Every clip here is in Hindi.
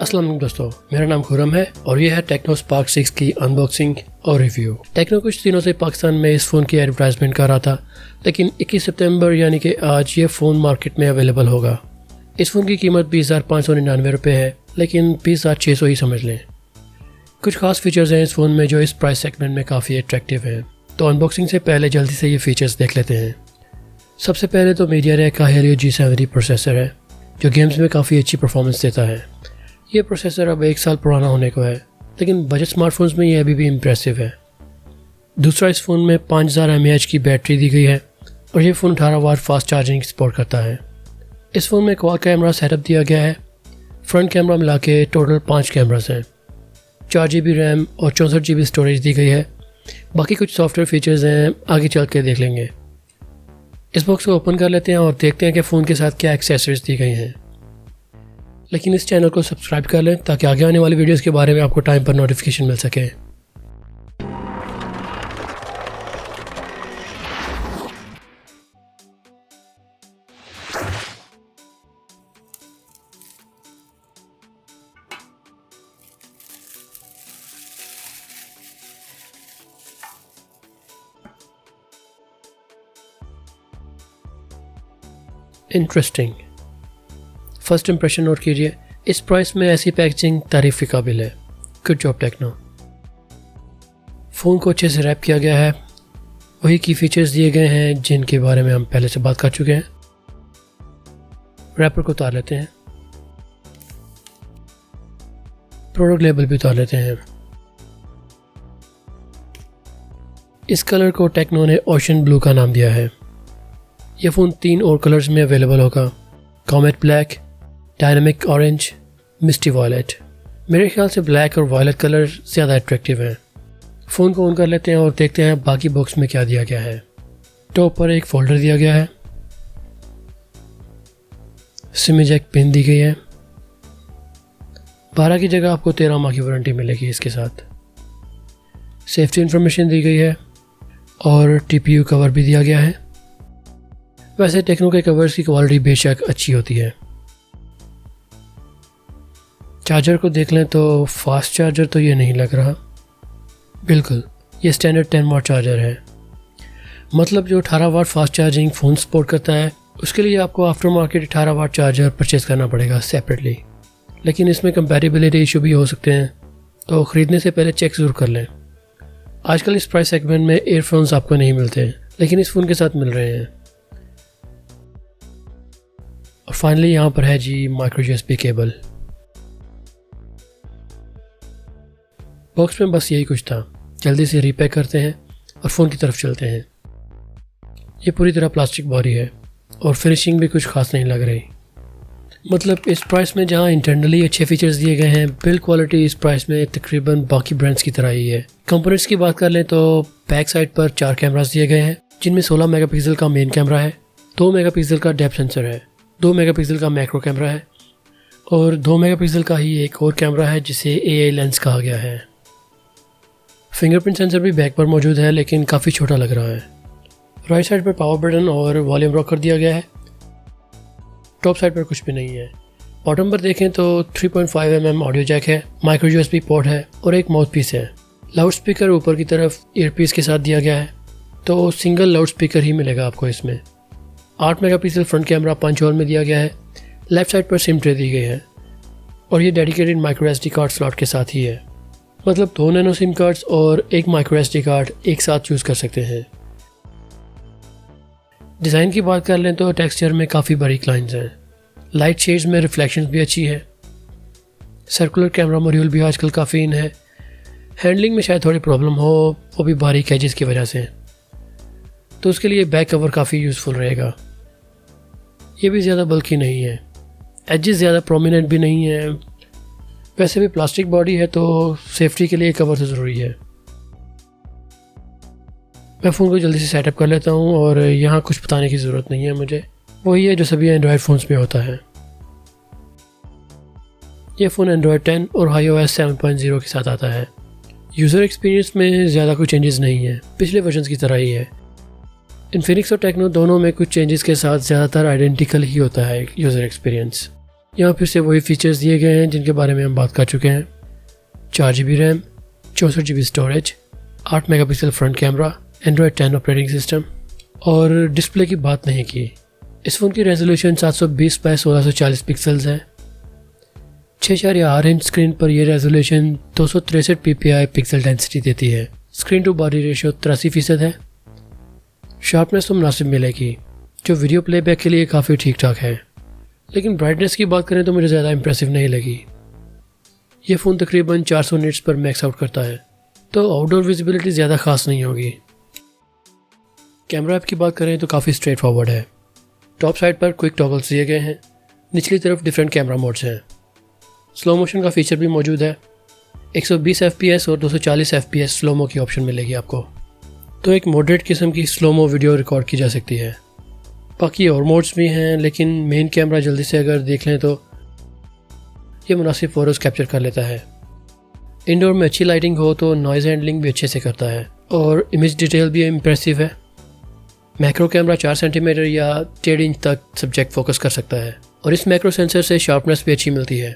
अस्सलाम वालेकुम दोस्तों, मेरा नाम खुरम है और ये है टेक्नो स्पार्क 6 की अनबॉक्सिंग और रिव्यू। टेक्नो कुछ दिनों से पाकिस्तान में इस फ़ोन की एडवर्टाइजमेंट कर रहा था, लेकिन 21 सितंबर यानी कि आज ये फ़ोन मार्केट में अवेलेबल होगा। इस फ़ोन की कीमत 20,599 रुपये है, लेकिन 20,600 ही समझ लें। कुछ खास फीचर्स हैं इस फ़ोन में जो इस प्राइस सेगमेंट में काफ़ी अट्रैक्टिव हैं, तो अनबॉक्सिंग से पहले जल्दी से ये फीचर्स देख लेते हैं। सबसे पहले तो मीडियाटेक का Helio G70 प्रोसेसर है, जो गेम्स में काफ़ी अच्छी परफॉर्मेंस देता है। ये प्रोसेसर अब 1 साल पुराना होने को है, लेकिन बजट स्मार्टफोन्स में ये अभी भी इम्प्रेसिव है। दूसरा, इस फ़ोन में 5000 mAh की बैटरी दी गई है और ये phone 18 watt fast charging support करता है। इस फ़ोन में क्वाड कैमरा सेटअप दिया गया है। फ्रंट कैमरा मिला के टोटल 5 कैमरास हैं। 4 GB रैम और 64 GB स्टोरेज दी गई है। बाकी कुछ सॉफ्टवेयर फीचर्स हैं, आगे चल के देख लेंगे। इस बॉक्स को ओपन कर लेते हैं और देखते हैं कि फ़ोन के साथ क्या एक्सेसरीज दी गई हैं। लेकिन इस चैनल को सब्सक्राइब कर लें ताकि आगे आने वाली वीडियोस के बारे में आपको टाइम पर नोटिफिकेशन मिल सके। इंटरेस्टिंग। फर्स्ट इंप्रेशन नोट कीजिए, इस प्राइस में ऐसी पैकेजिंग तारीफ के काबिल है। Good job techno. फ़ोन को अच्छे से रैप किया गया है। वही की फीचर्स दिए गए हैं जिनके बारे में हम पहले से बात कर चुके हैं। रैपर को उतार लेते हैं। प्रोडक्ट लेबल भी उतार लेते हैं। इस कलर को टेक्नो ने ओशन ब्लू का नाम दिया है। यह फ़ोन 3 और कलर्स में अवेलेबल होगा: कॉमेट ब्लैक, डायनामिक ऑरेंज, मिस्टी वॉयलेट। मेरे ख्याल से ब्लैक और वॉयलेट कलर ज़्यादा अट्रैक्टिव हैं। फ़ोन को ऑन कर लेते हैं और देखते हैं बाकी बॉक्स में क्या दिया गया है। टॉप पर एक फोल्डर दिया गया है। सिम जैक पिन दी गई है। 12 की जगह आपको 13 माह की वारंटी मिलेगी इसके साथ। सेफ्टी इंफॉर्मेशन दी गई है और TPU कवर भी दिया गया है। वैसे टेक्नो के कवर्स की क्वालिटी बेशक अच्छी होती है। चार्जर को देख लें तो फास्ट चार्जर तो ये नहीं लग रहा। बिल्कुल, ये स्टैंडर्ड 10 वाट चार्जर है। मतलब जो 18 watt fast charging phone support करता है, उसके लिए आपको aftermarket 18 watt charger purchase करना पड़ेगा सेपरेटली। लेकिन इसमें कंपैटिबिलिटी इशू भी हो सकते हैं, तो ख़रीदने से पहले चेक ज़रूर कर लें। आजकल इस प्राइस सेगमेंट में ईयरफोन्स आपको नहीं मिलते, लेकिन इस फ़ोन के साथ मिल रहे हैं। और फाइनली यहाँ पर है जी माइक्रो USB केबल। बॉक्स में बस यही कुछ था। जल्दी से रीपैक करते हैं और फ़ोन की तरफ चलते हैं। ये पूरी तरह प्लास्टिक बॉडी है और फिनिशिंग भी कुछ खास नहीं लग रही। मतलब इस प्राइस में जहाँ इंटरनली अच्छे फीचर्स दिए गए हैं, बिल्ड क्वालिटी इस प्राइस में तकरीबन बाकी ब्रांड्स की तरह ही है। कंपोनेंट्स की बात कर लें तो बैक साइड पर 4 कैमरास दिए गए हैं, जिनमें 16 मेगापिक्सल का मेन कैमरा है, 2 मेगापिक्सल का डेप्थ सेंसर है, 2 मेगापिक्सल का मैक्रो कैमरा है और 2 मेगापिक्सल का ही एक और कैमरा है जिसे AI लेंस कहा गया है। फिंगरप्रिंट सेंसर भी बैक पर मौजूद है, लेकिन काफ़ी छोटा लग रहा है। राइट साइड पर पावर बटन और वॉल्यूम रॉकर दिया गया है। टॉप साइड पर कुछ भी नहीं है। बॉटम पर देखें तो 3.5 mm ऑडियो जैक है, माइक्रो USB पोर्ट है और एक माउथ पीस है। लाउड स्पीकर ऊपर की तरफ ईयरपीस के साथ दिया गया है, तो सिंगल लाउड स्पीकर ही मिलेगा आपको इसमें। 8 megapixel front camera punch hole में दिया गया है। लेफ्ट साइड पर सिम ट्रे दी गई है और ये dedicated micro SD card slot के साथ ही है। मतलब 2 नैनो सिम कार्ड्स और एक माइक्रो SD कार्ड एक साथ यूज़ कर सकते हैं। डिज़ाइन की बात कर लें तो टेक्सचर में काफ़ी बारीक लाइंस हैं। लाइट शेड्स में रिफ्लेक्शंस भी अच्छी है। सर्कुलर कैमरा मॉड्यूल भी आजकल काफ़ी इन है। हैंडलिंग में शायद थोड़ी प्रॉब्लम हो, वो भी बारीक एजेस की वजह से, तो उसके लिए बैक कवर काफ़ी यूज़फुल रहेगा। ये भी ज़्यादा बल्कि नहीं है, एजेस ज़्यादा प्रोमिनेंट भी नहीं है। वैसे भी प्लास्टिक बॉडी है तो सेफ्टी के लिए कवर तो ज़रूरी है। मैं फ़ोन को जल्दी से सेटअप कर लेता हूँ और यहाँ कुछ बताने की ज़रूरत नहीं है मुझे, वही है जो सभी एंड्रॉयड फ़ोन्स में होता है। यह फ़ोन एंड्रॉयड 10 और iOS 7.0 के साथ आता है। यूज़र एक्सपीरियंस में ज़्यादा कोई चेंजेस नहीं है, पिछले वर्जन्स की तरह ही है। इन्फिनिक्स और टेक्नो दोनों में कुछ चेंजेस के साथ ज़्यादातर आइडेंटिकल ही होता है यूज़र एक्सपीरियंस। यहाँ फिर से वही फीचर्स दिए गए हैं जिनके बारे में हम बात कर चुके हैं। 4 GB RAM, 64 GB storage, 8 megapixel front camera, Android 10 operating system, और डिस्प्ले की बात नहीं की। इस फ़ोन की रेजोल्यूशन 720 बाई 1640 पिक्सल्स है। 6.8 इंच स्क्रीन पर यह रेजोल्यूशन 263 ppi पिक्सल डेंसिटी देती है। स्क्रीन टू बॉडी रेशियो 83% है। शार्पनेस तो मुनासिब मिलेगी, जो वीडियो प्लेबैक के लिए काफ़ी ठीक ठाक है, लेकिन ब्राइटनेस की बात करें तो मुझे ज़्यादा इंप्रेसिव नहीं लगी। ये फ़ोन तकरीबन 400 निट्स पर मैक्स आउट करता है, तो आउटडोर विजिबिलिटी ज़्यादा खास नहीं होगी। कैमरा ऐप की बात करें तो काफ़ी स्ट्रेट फॉरवर्ड है। टॉप साइड पर क्विक टॉगल्स दिए गए हैं, निचली तरफ डिफरेंट कैमरा मोड्स हैं। स्लो मोशन का फीचर भी मौजूद है। 120 FPS और 240 FPS स्लोमो की ऑप्शन मिलेगी आपको, तो एक मॉडरेट किस्म की स्लोमो वीडियो रिकॉर्ड की जा सकती है। बाकी और मोड्स भी हैं, लेकिन मेन कैमरा जल्दी से अगर देख लें तो ये मुनासिब फ़ोटोज़ कैप्चर कर लेता है। इंडोर में अच्छी लाइटिंग हो तो नॉइज़ हैंडलिंग भी अच्छे से करता है, और इमेज डिटेल भी इम्प्रेसिव है। मैक्रो कैमरा 4 सेंटीमीटर या 1.5 इंच तक सब्जेक्ट फोकस कर सकता है, और इस मैक्रो सेंसर से शार्पनेस भी अच्छी मिलती है।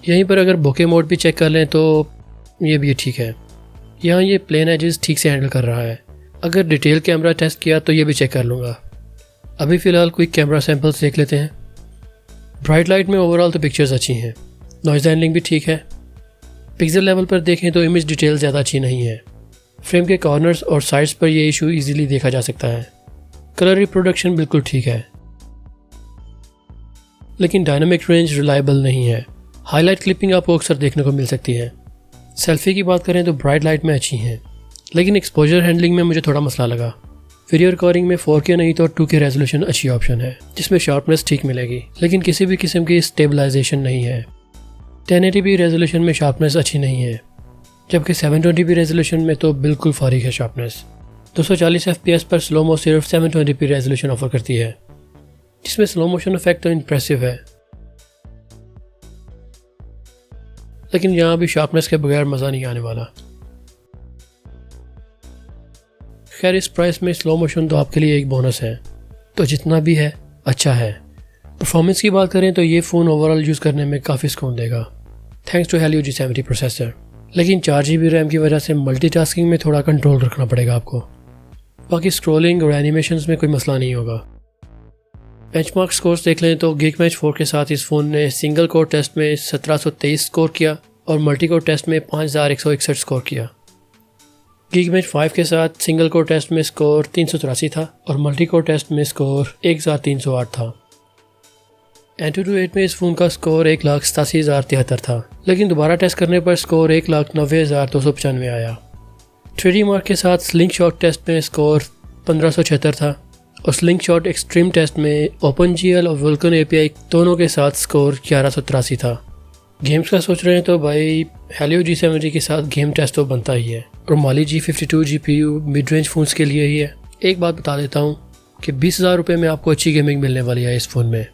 यहीं पर अगर बोके मोड भी चेक कर लें तो ये भी ठीक है। यहाँ ये प्लेन एजेस ठीक से हैंडल कर रहा है। अगर डिटेल कैमरा टेस्ट किया तो ये भी चेक कर लूँगा। अभी फ़िलहाल क्विक कैमरा सैंपल्स देख लेते हैं। ब्राइट लाइट में ओवरऑल तो पिक्चर्स अच्छी हैं, नॉइज़ हैंडलिंग भी ठीक है। पिक्सल लेवल पर देखें तो इमेज डिटेल ज़्यादा अच्छी नहीं है। फ्रेम के कॉर्नर्स और साइड्स पर यह इशू इजीली देखा जा सकता है। कलर रिप्रोडक्शन बिल्कुल ठीक है, लेकिन डायनामिक रेंज रिलायबल नहीं है। हाईलाइट क्लिपिंग आपको अक्सर देखने को मिल सकती है। सेल्फी की बात करें तो ब्राइट लाइट में अच्छी हैं, लेकिन एक्सपोजर हैंडलिंग में मुझे थोड़ा मसला लगा। वीडियो रिकॉर्डिंग में 4K नहीं तो 2K रेजोल्यूशन अच्छी ऑप्शन है, जिसमें शार्पनेस ठीक मिलेगी, लेकिन किसी भी किस्म की स्टेबलाइजेशन नहीं है। 1080p रेजोल्यूशन में शार्पनेस अच्छी नहीं है, जबकि 720p रेजोल्यूशन में तो बिल्कुल फारिग है शार्पनेस। 240 FPS पर स्लोमो सिर्फ 720p रेजोल्यूशन ऑफर करती है, जिसमें स्लो मोशन इफेक्ट तो इम्प्रेसिव है, लेकिन यहाँ भी शार्पनेस के बगैर मज़ा नहीं आने वाला। खैर, इस प्राइस में स्लो मोशन तो आपके लिए एक बोनस है, तो जितना भी है अच्छा है। परफॉर्मेंस की बात करें तो ये फ़ोन ओवरऑल यूज़ करने में काफ़ी सुकून देगा, thanks to Helio G70 processor. लेकिन 4 GB रैम की वजह से मल्टीटास्किंग में थोड़ा कंट्रोल रखना पड़ेगा आपको। बाकी स्क्रॉलिंग और एनिमेशंस में कोई मसला नहीं होगा। बेंचमार्क स्कोर्स देख लें तो Geekbench 4 के साथ इस फ़ोन ने सिंगल कोर टेस्ट में 1723 स्कोर किया और मल्टी कोर टेस्ट में 5161 स्कोर किया। Geekbench 5 के साथ सिंगल कोर टेस्ट में स्कोर 383 था और मल्टी कोर टेस्ट में स्कोर 1308 था। Antutu 8 में इस फ़ोन का स्कोर 1,87,073 था, लेकिन दोबारा टेस्ट करने पर स्कोर 1,90,295 आया। 3D मार्क के साथ स्लिंगशॉट टेस्ट में स्कोर 1576 था और स्लिंगशॉट एक्सट्रीम टेस्ट में OpenGL और Vulkan API दोनों के साथ स्कोर 1183 था। गेम्स का सोच रहे हैं तो भाई Helio G70 के साथ गेम टेस्ट तो बनता ही है, और Mali G52 GPU mid range phones के लिए ही है। एक बात बता देता हूँ कि 20,000 रुपये में आपको अच्छी गेमिंग मिलने वाली है इस फ़ोन में।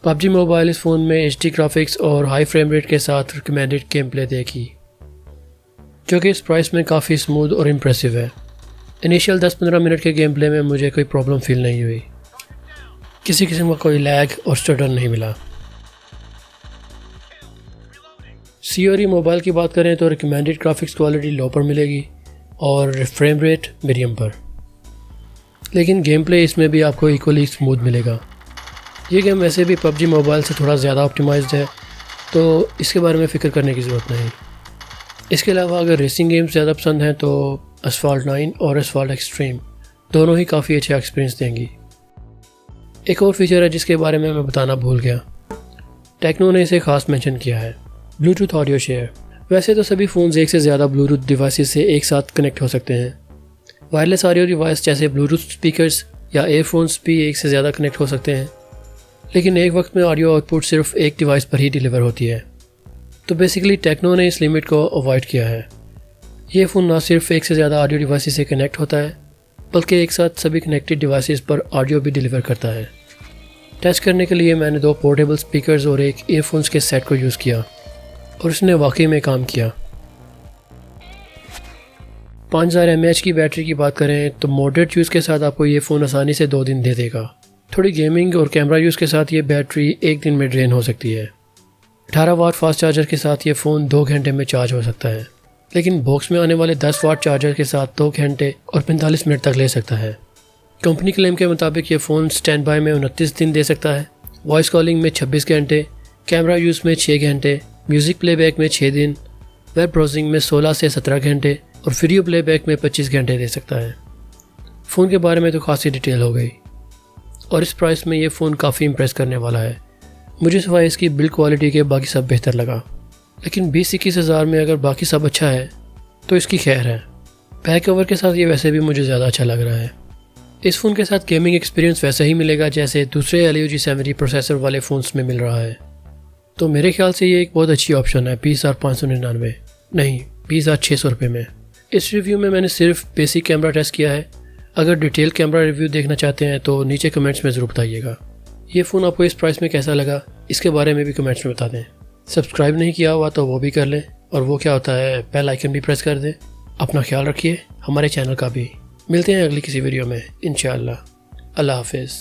PUBG मोबाइल इस फ़ोन में HD ग्राफिक्स और हाई फ्रेम रेट के साथ रिकमेंडेड गेम प्ले देगी, जो कि इस प्राइस में काफ़ी स्मूथ और इम्प्रेसिव है। इनिशियल 10-15 मिनट के गेम प्ले में मुझे कोई प्रॉब्लम फील नहीं हुई, किसी किस्म का कोई लैग और स्टटर नहीं मिला। CORE मोबाइल की बात करें तो रिकमेंडेड ग्राफिक्स क्वालिटी लो पर मिलेगी और फ्रेम रेट मीडियम पर, लेकिन गेम प्ले इसमें भी आपको इक्वली स्मूथ मिलेगा। ये गेम वैसे भी PUBG मोबाइल से थोड़ा ज़्यादा ऑप्टिमाइज्ड है, तो इसके बारे में फ़िक्र करने की ज़रूरत नहीं। इसके अलावा अगर रेसिंग गेम्स ज़्यादा पसंद हैं तो Asphalt 9 और Asphalt Extreme दोनों ही काफ़ी अच्छा एक्सपीरियंस देंगी। एक और फीचर है जिसके बारे में मैं बताना भूल गया, टेक्नो ने इसे खास मेंशन किया है, ब्लूटूथ ऑडियो शेयर। वैसे तो सभी फ़ोन्स एक से ज़्यादा ब्लूटूथ डिवाइसेस से एक साथ कनेक्ट हो सकते हैं। वायरलेस ऑडियो डिवाइस जैसे ब्लूटूथ स्पीकर्स या एयरफोन्स भी एक से ज़्यादा कनेक्ट हो सकते हैं, लेकिन एक वक्त में ऑडियो आउटपुट सिर्फ एक डिवाइस पर ही डिलीवर होती है। तो बेसिकली टेक्नो ने इस लिमिट को अवॉइड किया है। ये फ़ोन ना सिर्फ एक से ज़्यादा ऑडियो डिवाइसेस से कनेक्ट होता है, बल्कि एक साथ सभी कनेक्टेड डिवाइसेस पर ऑडियो भी डिलीवर करता है। टेस्ट करने के लिए मैंने 2 पोर्टेबल स्पीकर्स और एक ईयरफोन्स के सेट को यूज़ किया और उसने वाकई में काम किया। 5000 mAh की बैटरी की बात करें तो मॉडरेट यूज़ के साथ आपको ये फ़ोन आसानी से 2 दिन दे देगा। थोड़ी गेमिंग और कैमरा यूज़ के साथ ये बैटरी एक दिन में ड्रेन हो सकती है। 18 वाट फास्ट चार्जर के साथ ये फ़ोन 2 घंटे में चार्ज हो सकता है, लेकिन बॉक्स में आने वाले 10 वाट चार्जर के साथ 2 घंटे और 45 मिनट तक ले सकता है। कंपनी क्लेम के मुताबिक ये फ़ोन स्टैंड बाय में 29 दिन दे सकता है, वॉइस कॉलिंग में 26 घंटे, कैमरा यूज़ में 6 घंटे, म्यूज़िक प्लेबैक में 6 दिन, वेब ब्राउजिंग में 16 से 17 घंटे और वीडियो प्लेबैक में 25 घंटे दे सकता है। फ़ोन के बारे में तो खासी डिटेल हो गई और इस प्राइस में ये फ़ोन काफ़ी इम्प्रेस करने वाला है। मुझे सिवाय इसकी बिल्ड क्वालिटी के बाकी सब बेहतर लगा, लेकिन 20-21 हज़ार में अगर बाकी सब अच्छा है तो इसकी खैर है। बैक कवर के साथ ये वैसे भी मुझे ज़्यादा अच्छा लग रहा है। इस फ़ोन के साथ गेमिंग एक्सपीरियंस वैसे ही मिलेगा जैसे दूसरे Helio G70 प्रोसेसर वाले फ़ोन्स में मिल रहा है। तो मेरे ख्याल से ये एक बहुत अच्छी ऑप्शन है 20,599 नहीं 20,600 रुपये में। इस रिव्यू में मैंने सिर्फ बेसिक कैमरा टेस्ट किया है। अगर डिटेल कैमरा रिव्यू देखना चाहते हैं तो नीचे कमेंट्स में ज़रूर बताइएगा। ये फ़ोन आपको इस प्राइस में कैसा लगा इसके बारे में भी कमेंट्स में बता दें। सब्सक्राइब नहीं किया हुआ तो वो भी कर लें और वो क्या होता है बेल आइकन भी प्रेस कर दें। अपना ख्याल रखिए, हमारे चैनल का भी। मिलते हैं अगली किसी वीडियो में इंशाअल्लाह। अल्लाह हाफिज़।